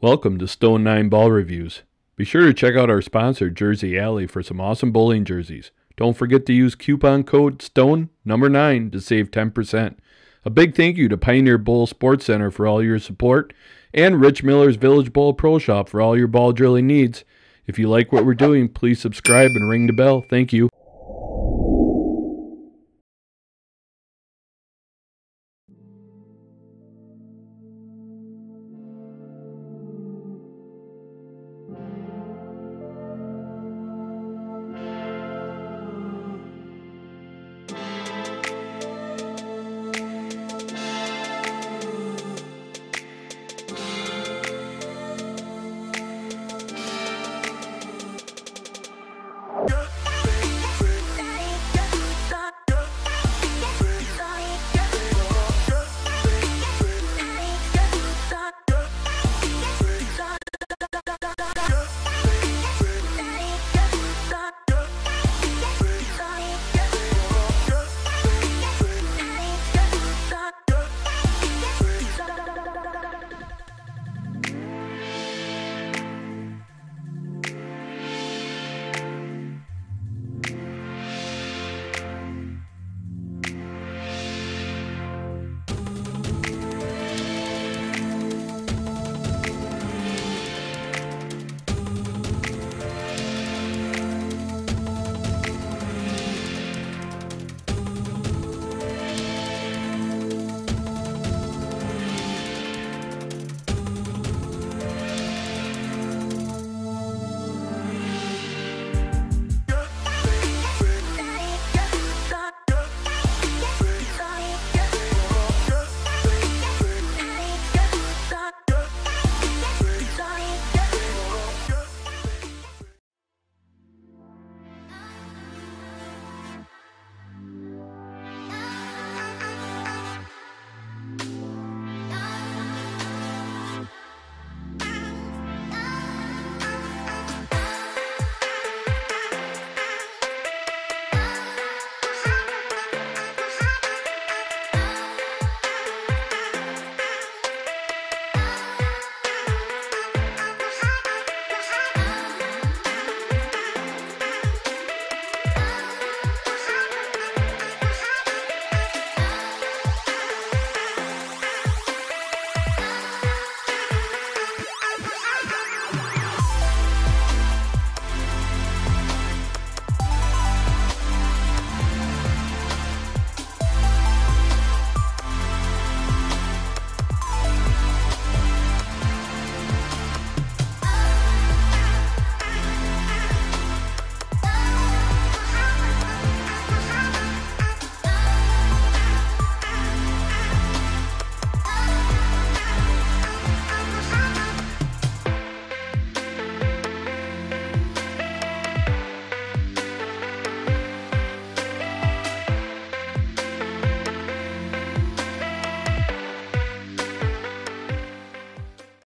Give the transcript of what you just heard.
Welcome to Stone 9 Ball Reviews. Be sure to check out our sponsor, Jersey Alley, for some awesome bowling jerseys. Don't forget to use coupon code STONE9 to save 10%. A big thank you to Pioneer Bowl Sports Center for all your support, and Rich Miller's Village Bowl Pro Shop for all your ball drilling needs. If you like what we're doing, please subscribe and ring the bell. Thank you.